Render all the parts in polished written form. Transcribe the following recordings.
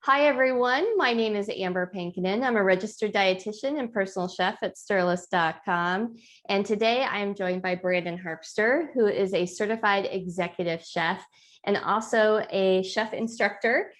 Hi, everyone. My name is Amber Pankinen. I'm a registered dietitian and personal chef at Stirless.com. And today I am joined by Brandon Harpster, who is a certified executive chef and also a chef instructor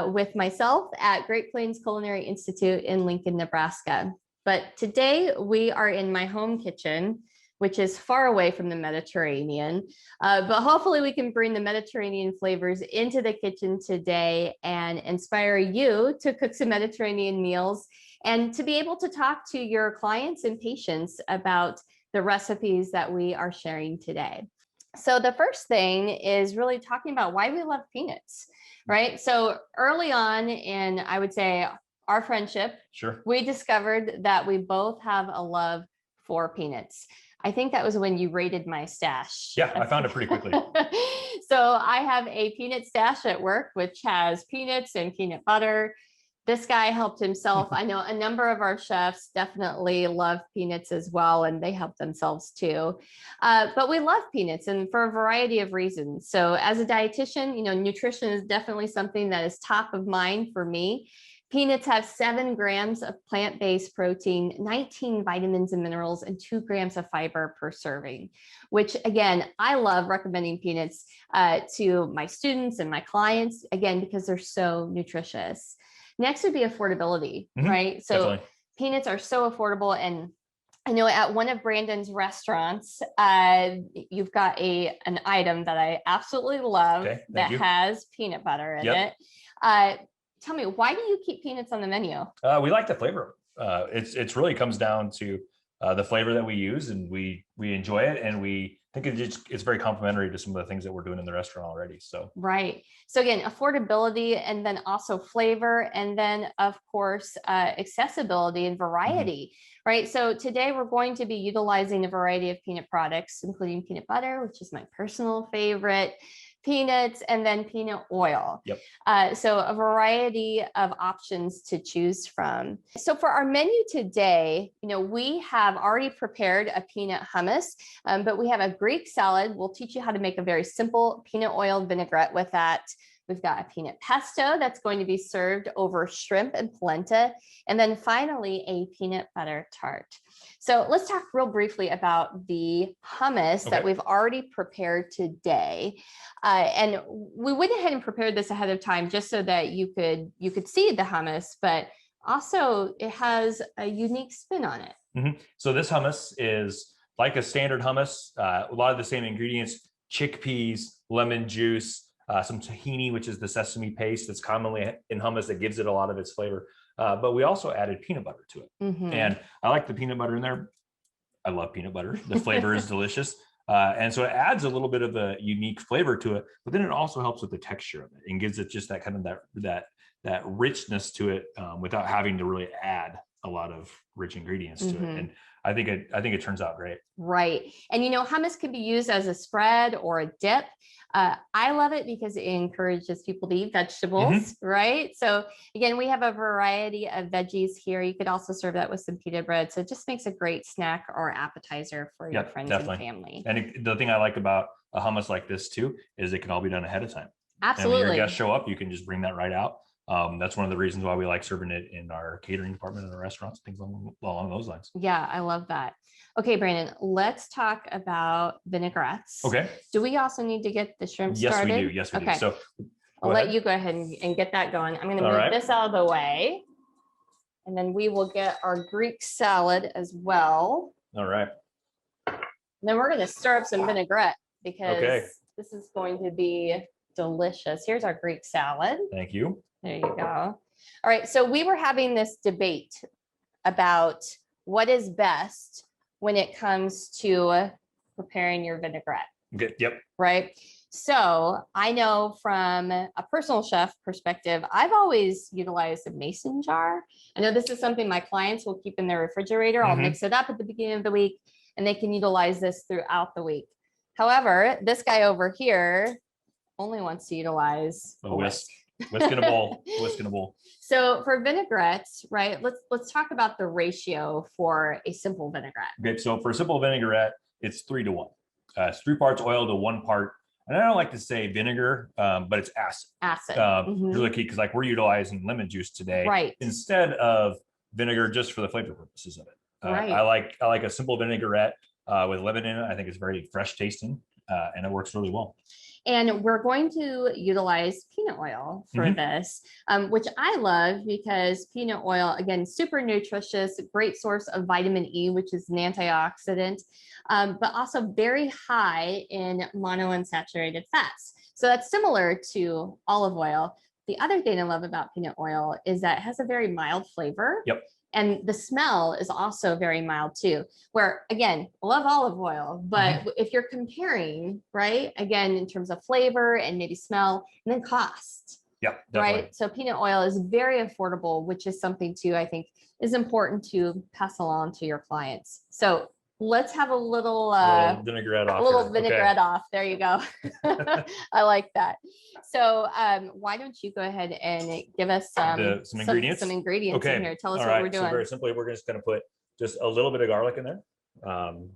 with myself at Great Plains Culinary Institute in Lincoln, Nebraska. But today we are in my home kitchen, which is far away from the Mediterranean. But hopefully we can bring the Mediterranean flavors into the kitchen today and inspire you to cook some Mediterranean meals and to be able to talk to your clients and patients about the recipes that we are sharing today. So the first thing is really talking about why we love peanuts, right? So early on in, I would say, our friendship, we discovered that we both have a love for peanuts. I think that was when you raided my stash. Yeah, I found it pretty quickly. So I have a peanut stash at work, which has peanuts and peanut butter. This guy helped himself. I know a number of our chefs definitely love peanuts as well, and they help themselves too. But we love peanuts, and for a variety of reasons. So as a dietitian, nutrition is definitely something that is top of mind for me. Peanuts have 7 grams of plant-based protein, 19 vitamins and minerals, and 2 grams of fiber per serving, which again, I love recommending peanuts to my students and my clients, again, because they're so nutritious. Next would be affordability, right? So definitely. Peanuts are so affordable. And I know at one of Brandon's restaurants, you've got an item that I absolutely love that has peanut butter in it. Tell me, why do you keep peanuts on the menu? We like the flavor. It's really comes down to the flavor that we use, and we enjoy it, and we think it's very complementary to some of the things that we're doing in the restaurant already. So right. So again, affordability, and then also flavor, and then of course accessibility and variety. Right. So today we're going to be utilizing a variety of peanut products, including peanut butter, which is my personal favorite, peanuts, and then peanut oil. So a variety of options to choose from. So for our menu today, we have already prepared a peanut hummus, but we have a Greek salad. We'll teach you how to make a very simple peanut oil vinaigrette with that. We've got a peanut pesto that's going to be served over shrimp and polenta. And then finally, a peanut butter tart. So let's talk real briefly about the hummus that we've already prepared today. And we went ahead and prepared this ahead of time just so that you could see the hummus, but also it has a unique spin on it. So this hummus is like a standard hummus, a lot of the same ingredients: chickpeas, lemon juice, some tahini, which is the sesame paste that's commonly in hummus that gives it a lot of its flavor. But we also added peanut butter to it. And I like the peanut butter in there. I love peanut butter. The flavor is delicious. And so it adds a little bit of a unique flavor to it, but then it also helps with the texture of it and gives it just that kind of that richness to it without having to really add a lot of rich ingredients to it. And I think it turns out great. Right. And hummus can be used as a spread or a dip. I love it because it encourages people to eat vegetables, right? So again, we have a variety of veggies here. You could also serve that with some pita bread. So it just makes a great snack or appetizer for your friends and family. And the thing I like about a hummus like this too, is it can all be done ahead of time. Absolutely. And when your guests show up, you can just bring that right out. That's one of the reasons why we like serving it in our catering department in our restaurants, things along those lines. Yeah, I love that. Okay, Brandon, let's talk about vinaigrettes. Okay. Do we also need to get the shrimp started? Yes, we do. Yes, we do. So I'll let you go ahead and get that going. I'm going to move this out of the way, and then we will get our Greek salad as well. All right. And then we're going to stir up some vinaigrette because this is going to be delicious. Here's our Greek salad. Thank you. There you go. All right. So we were having this debate about what is best when it comes to preparing your vinaigrette. Okay. Yep. Right. So I know from a personal chef perspective, I've always utilized a mason jar. I know this is something my clients will keep in their refrigerator. I'll mix it up at the beginning of the week, and they can utilize this throughout the week. However, this guy over here only wants to utilize a whisk. Whisk in a bowl. Whisk in a bowl. So for vinaigrettes, right, let's talk about the ratio for a simple vinaigrette. Okay, so for a simple vinaigrette, it's 3 to 1. It's 3 parts oil to 1 part and I don't like to say vinegar, but it's acid. Acid. Really key because like we're utilizing lemon juice today, Right. instead of vinegar just for the flavor purposes of it. Right. I like a simple vinaigrette with lemon in it. I think it's very fresh tasting, and it works really well. And we're going to utilize peanut oil for this, which I love because peanut oil, again, super nutritious, great source of vitamin E, which is an antioxidant, but also very high in monounsaturated fats. So that's similar to olive oil. The other thing I love about peanut oil is that it has a very mild flavor. Yep. And the smell is also very mild too, where again, love olive oil, but if you're comparing, right, again, in terms of flavor and maybe smell and then cost, yeah, definitely. Right. So peanut oil is very affordable, which is something too, I think is important to pass along to your clients. So let's have a little vinaigrette off. A little vinaigrette off. There you go. I like that. So why don't you go ahead and give us some ingredients? Some ingredients in here. Tell us what we're doing. So very simply, we're just going to put just a little bit of garlic in there.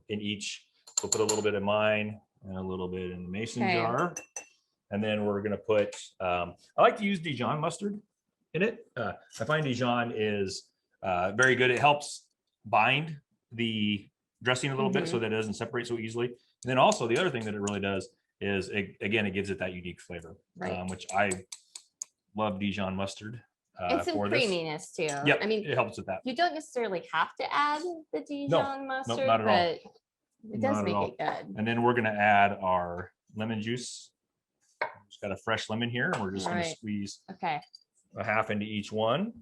In each, we'll put a little bit of mine and a little bit in the mason jar. And then we're going to put, I like to use Dijon mustard in it. I find Dijon is very good. It helps bind the dressing a little bit so that it doesn't separate so easily. And then also the other thing that it really does is, it gives it that unique flavor, which I love Dijon mustard. And some creaminess too. Yep, I mean, it helps with that. You don't necessarily have to add the Dijon mustard, not at all. It does make it good. And then we're going to add our lemon juice. Just got a fresh lemon here, and we're just going to squeeze a half into each one.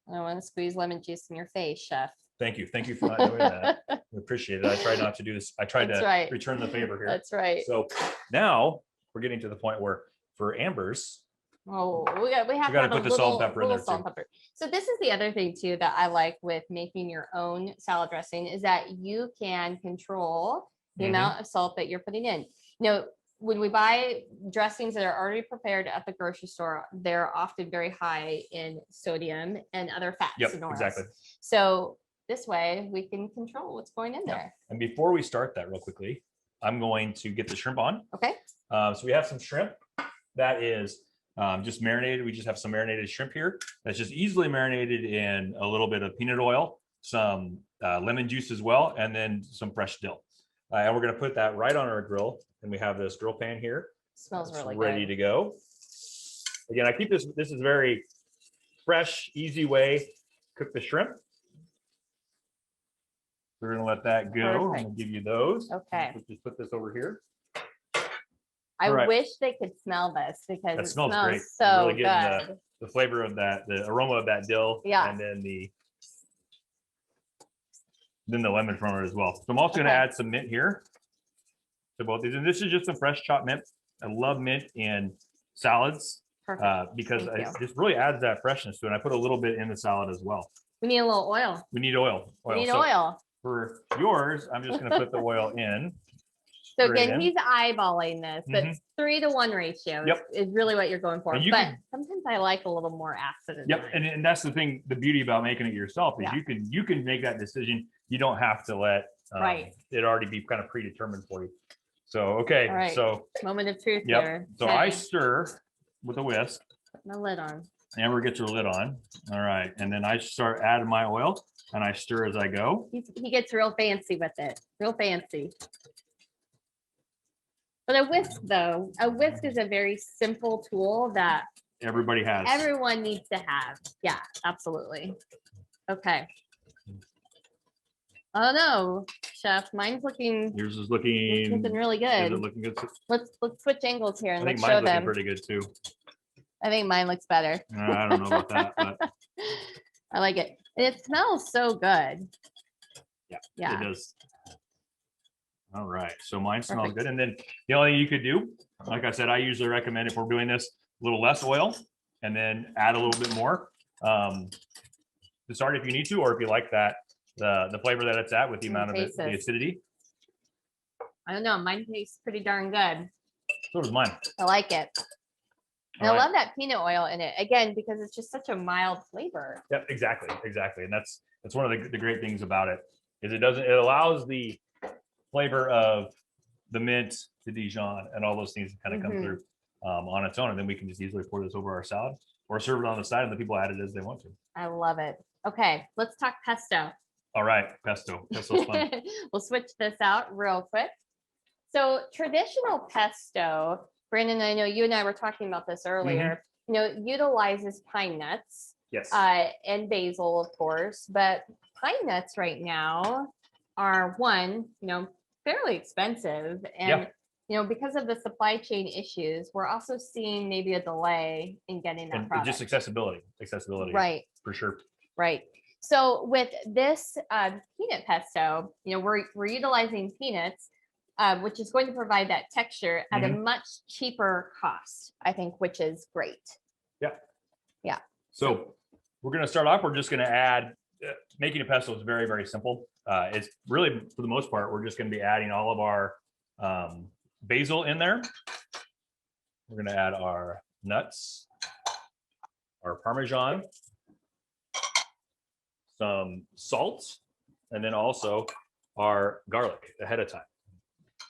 I don't want to squeeze lemon juice in your face, Chef. Thank you for not doing that. We appreciate it. I try not to do this. I tried to return the favor here. That's right. So now we're getting to the point where for Amber's, we have to put the salt and pepper in there too. So this is the other thing too that I like with making your own salad dressing is that you can control the amount of salt that you're putting in. You know, when we buy dressings that are already prepared at the grocery store, they're often very high in sodium and other fats and oils. Exactly. So this way we can control what's going in there. And before we start that real quickly, I'm going to get the shrimp on. Okay. So we have some shrimp that is just marinated. We just have some marinated shrimp here that's just easily marinated in a little bit of peanut oil, some lemon juice as well, and then some fresh dill. And we're going to put that right on our grill. And we have this grill pan here. Smells really ready good. To go. Again, I keep this is very fresh, easy way to cook the shrimp. We're going to let that go. Perfect. I'm going to give you those. Okay. Let's just put this over here. I wish they could smell this because it smells great. So really good. The flavor of that, the aroma of that dill, and then the lemon from it as well. So I'm also going to add some mint here to both these. And this is just some fresh chopped mint. I love mint in salads because it just really adds that freshness to it. And I put a little bit in the salad as well. We need a little oil. We need oil. We need oil. For yours, I'm just going to put the oil in. So again, he's eyeballing this, but 3-to-1 ratio is really what you're going for. But sometimes I like a little more acid. And that's the thing, the beauty about making it yourself is you can make that decision. You don't have to let it already be kind of predetermined for you. So so moment of truth here. So I stir with a whisk. Put my lid on. Amber gets her lid on. All right, and then I start adding my oil, and I stir as I go. He gets real fancy with it, real fancy. But a whisk is a very simple tool that everybody has. Everyone needs to have. Yeah, absolutely. Okay. Oh no, Chef, mine's looking. Yours is looking really good. Is it looking good? Let's switch angles here and let's show them. I think mine's looking pretty good too. I think mine looks better. I don't know about that, but I like it. And it smells so good. Yeah, it does. All right, so mine smells good. And then the only thing you could do, like I said, I usually recommend if we're doing this, a little less oil and then add a little bit more to start if you need to, or if you like that, the flavor that it's at with the amount of the acidity. I don't know, mine tastes pretty darn good. So does mine. I like it. And I love that peanut oil in it, again, because it's just such a mild flavor. Yep, exactly. And that's one of the great things about it, is it allows the flavor of the mint, the Dijon, and all those things kind of come through on its own. And then we can just easily pour this over our salad or serve it on the side and the people add it as they want to. I love it. Okay, let's talk pesto. All right, pesto. Pesto's fun. We'll switch this out real quick. So traditional pesto, Brandon, I know you and I were talking about this earlier, utilizes pine nuts. Yes. And basil, of course, but pine nuts right now are fairly expensive. And, because of the supply chain issues, we're also seeing maybe a delay in getting that product. Just accessibility, right? For sure. Right. So with this peanut pesto, we're utilizing peanuts, which is going to provide that texture at a much cheaper cost, I think, which is great. Yeah. Yeah. So we're going to start off. We're just going to add, making a pesto is very, very simple. It's really, for the most part, we're just going to be adding all of our basil in there. We're going to add our nuts, our Parmesan, some salt, and then also our garlic ahead of time.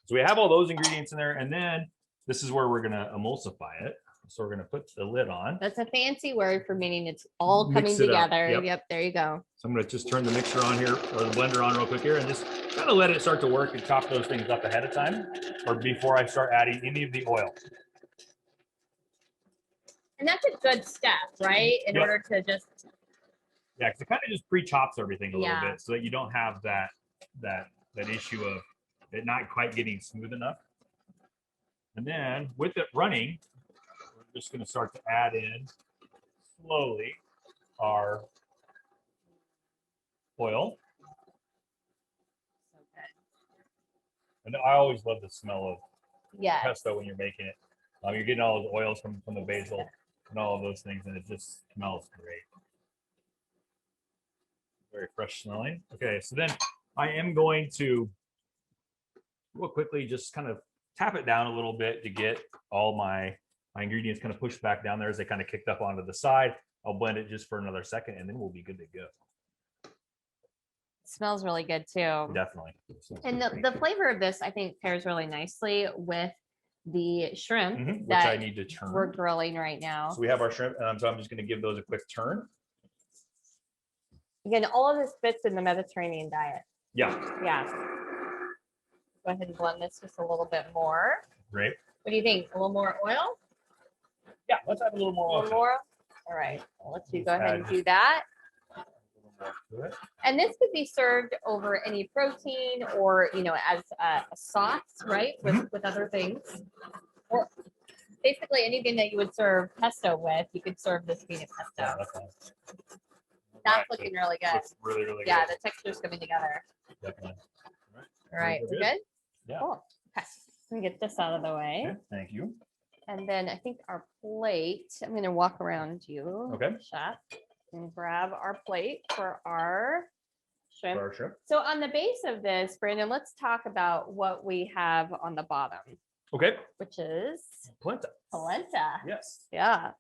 So we have all those ingredients in there, and then this is where we're going to emulsify it. So we're going to put the lid on. That's a fancy word for meaning it's all coming together. Yep, there you go. So I'm going to just turn the mixer on here, or the blender on real quick here, and just kind of let it start to work and chop those things up ahead of time, or before I start adding any of the oil. And that's a good step, right? In order to just... Yeah, because it kind of just pre-chops everything a little bit, so that you don't have that issue of it not quite getting smooth enough. And then with it running, we're just going to start to add in slowly our oil. And I always love the smell of pesto when you're making it. You're getting all those oils from the basil and all of those things, and it just smells great. Very fresh smelling. Okay, so then I am going to real quickly just kind of tap it down a little bit to get all my ingredients kind of pushed back down there as they kind of kicked up onto the side. I'll blend it just for another second, and then we'll be good to go. It smells really good too. Definitely. And the flavor of this, I think, pairs really nicely with the shrimp which that I need to turn. We're grilling right now. So we have our shrimp, so I'm just going to give those a quick turn. Again, all of this fits in the Mediterranean diet. Yeah. Yeah. Go ahead and blend this just a little bit more. Great. What do you think? A little more oil? Yeah, let's add a little more oil. A little more? All right. Well, let's go ahead and do that. And this could be served over any protein or, as a sauce, right? With other things. Or basically anything that you would serve pesto with, you could serve this peanut pesto. Yeah, that's looking really good. It's really, really good. Yeah, the texture's coming together. Definitely. All right, we're good? Yeah. Cool. Okay, let me get this out of the way. Okay, thank you. And then I think our plate, I'm going to walk around you, Chef, and grab our plate for our shrimp. So on the base of this, Brandon, let's talk about what we have on the bottom. Okay. Which is? Polenta. Polenta. Yes. Yeah.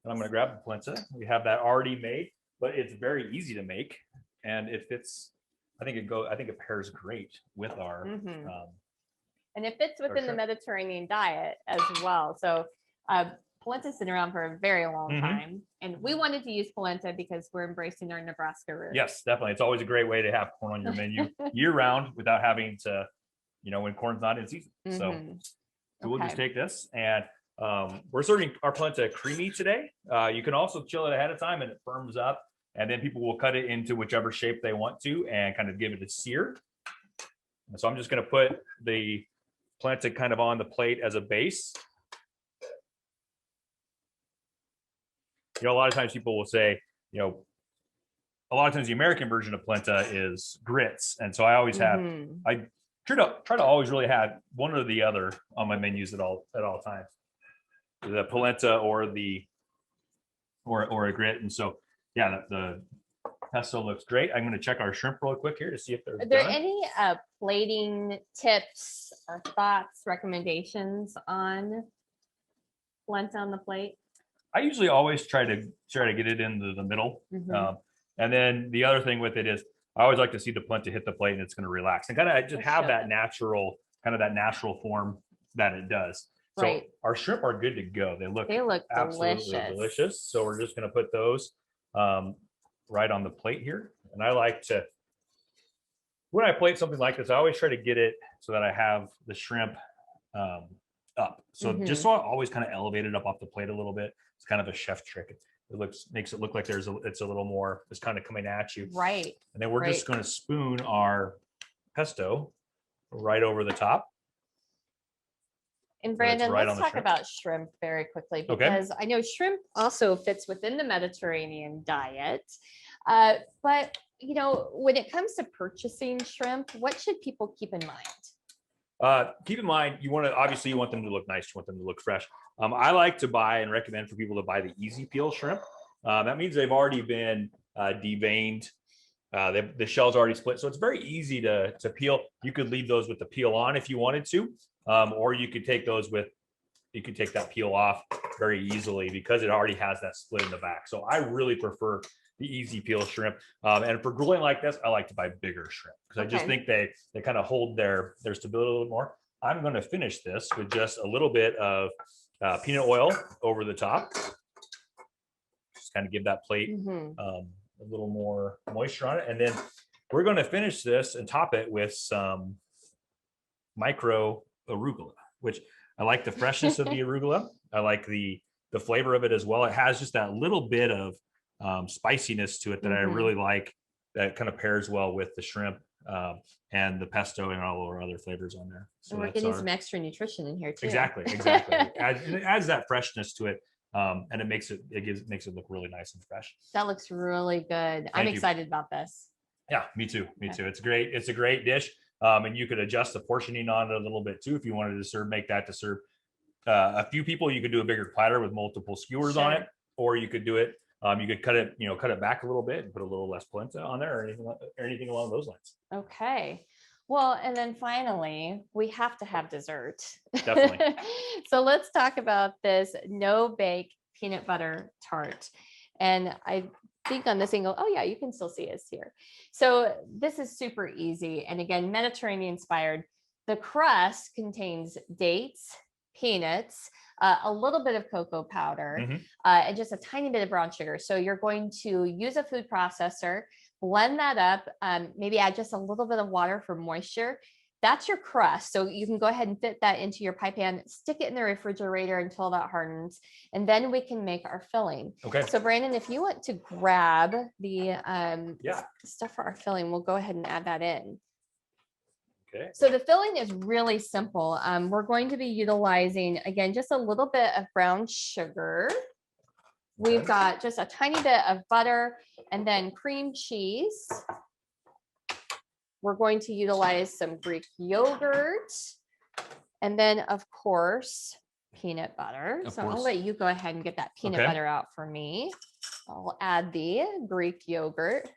And I'm going to grab the polenta. We have that already made, but it's very easy to make, and it fits. I think it pairs great with our. And it fits within the Mediterranean diet as well. So polenta's been around for a very long time, and we wanted to use polenta because we're embracing our Nebraska roots. Yes, definitely. It's always a great way to have corn on your menu year round without having to, when corn's not in season. So we'll just take this, and we're serving our polenta creamy today. You can also chill it ahead of time and it firms up, and then people will cut it into whichever shape they want to and kind of give it a sear. And so I'm just going to put the polenta kind of on the plate as a base. A lot of times people will say, a lot of times the American version of polenta is grits. And so I always have, I try to always really have one or the other on my menus at all times. The polenta or a grit. And so, yeah, the pesto looks great. I'm going to check our shrimp real quick here to see if they're Are there any plating tips or thoughts, recommendations on polenta on the plate? I usually always try to get it into the middle. And then the other thing with it is I always like to see the polenta hit the plate and it's going to relax and kind of just have that natural kind of that natural form that it does. So Right. our shrimp are good to go. They look absolutely delicious. So we're just going to put those right on the plate here. And I like to, when I plate something like this, I always try to get it so that I have the shrimp up. So just so I always kind of elevate it up off the plate a little bit. It's kind of a chef trick. It makes it look like it's a little more, it's kind of coming at you. Right. And then we're just going to spoon our pesto right over the top. And Brandon, let's talk about shrimp very quickly, because I know shrimp also fits within the Mediterranean diet. But, you know, when it comes to purchasing shrimp, what should people keep in mind? Keep in mind, you want them to look nice. You want them to look fresh. I like to buy and recommend for people to buy the easy peel shrimp. That means they've already been deveined. The shell's already split. So it's very easy to peel. You could leave those with the peel on if you wanted to. Or you could take that peel off very easily because it already has that split in the back. So I really prefer the easy peel shrimp. And for grilling like this, I like to buy bigger shrimp because I just think they kind of hold their stability a little more. I'm going to finish this with just a little bit of peanut oil over the top. Just kind of give that plate a little more moisture on it. And then we're going to finish this and top it with some micro arugula, which I like the freshness of the arugula. I like the flavor of it as well. It has just that little bit of spiciness to it that I really like, that kind of pairs well with the shrimp and the pesto and all our other flavors on there. So and we're getting some extra nutrition in here too. Exactly. It adds that freshness to it. And it makes it look really nice and fresh. That looks really good. I'm excited about this. Yeah, me too. It's great. It's a great dish. And you could adjust the portioning on it a little bit too. If you wanted to make that to serve a few people, you could do a bigger platter with multiple skewers on it, or you could do it. You could cut it back a little bit and put a little less polenta on there, or anything along those lines. Okay. Well, and then finally, we have to have dessert. Definitely. So let's talk about this no-bake peanut butter tart. And I think on this angle, oh yeah, you can still see us here. So this is super easy. And again, Mediterranean inspired. The crust contains dates, peanuts, a little bit of cocoa powder, and just a tiny bit of brown sugar. So you're going to use a food processor, blend that up, maybe add just a little bit of water for moisture. That's your crust. So you can go ahead and fit that into your pie pan, stick it in the refrigerator until that hardens, and then we can make our filling. Okay. So Brandon, if you want to grab the stuff for our filling, we'll go ahead and add that in. Okay. So the filling is really simple. We're going to be utilizing, again, just a little bit of brown sugar. We've got just a tiny bit of butter and then cream cheese. We're going to utilize some Greek yogurt. And then, of course, peanut butter. So I'll let you go ahead and get that peanut butter out for me. I'll add the Greek yogurt.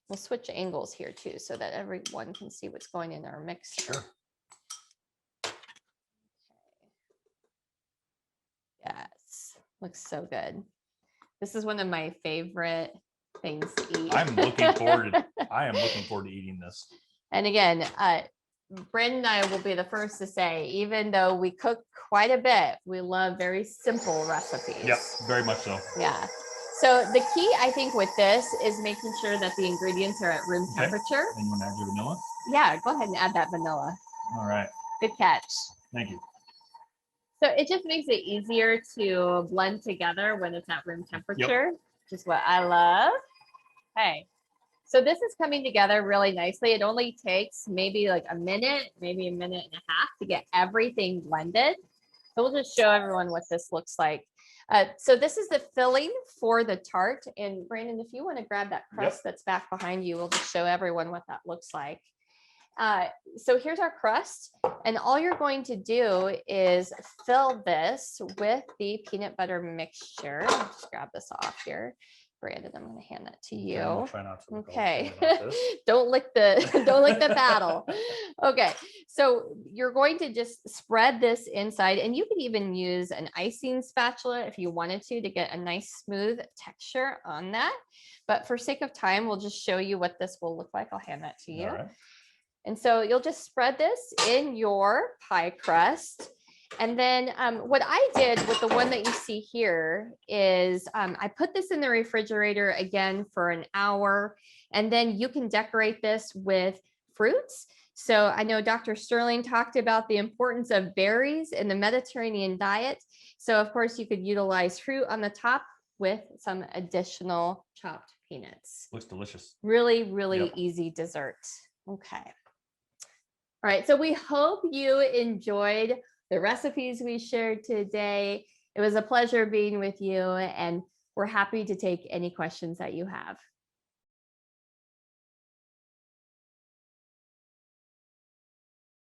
We'll switch angles here too, so that everyone can see what's going in our mixture. Sure. Okay. Yes, looks so good. This is one of my favorite things to eat. I am looking forward to eating this. And again, Brandon and I will be the first to say, even though we cook quite a bit, we love very simple recipes. Yep, very much so. Yeah. So the key, I think, with this is making sure that the ingredients are at room temperature. And you want to add your vanilla? Yeah, go ahead and add that vanilla. All right. Good catch. Thank you. So it just makes it easier to blend together when it's at room temperature, which is what I love. Okay. So this is coming together really nicely. It only takes maybe like a minute, maybe a minute and a half to get everything blended. So we'll just show everyone what this looks like. So this is the filling for the tart. And Brandon, if you want to grab that crust that's back behind you, we'll just show everyone what that looks like. So here's our crust. And all you're going to do is fill this with the peanut butter mixture. I'll just grab this off here. Brandon, I'm going to hand that to you. Okay. Try not to okay. Don't lick the paddle. Okay. So you're going to just spread this inside, and you could even use an icing spatula if you wanted to get a nice smooth texture on that. But for sake of time, we'll just show you what this will look like. I'll hand that to you. All right. And so you'll just spread this in your pie crust. And then what I did with the one that you see here is I put this in the refrigerator again for an hour, and then you can decorate this with fruits. So I know Dr. Sterling talked about the importance of berries in the Mediterranean diet. So of course you could utilize fruit on the top with some additional chopped peanuts. Looks delicious. Really, really easy dessert. Okay. All right, so we hope you enjoyed the recipes we shared today. It was a pleasure being with you, and we're happy to take any questions that you have.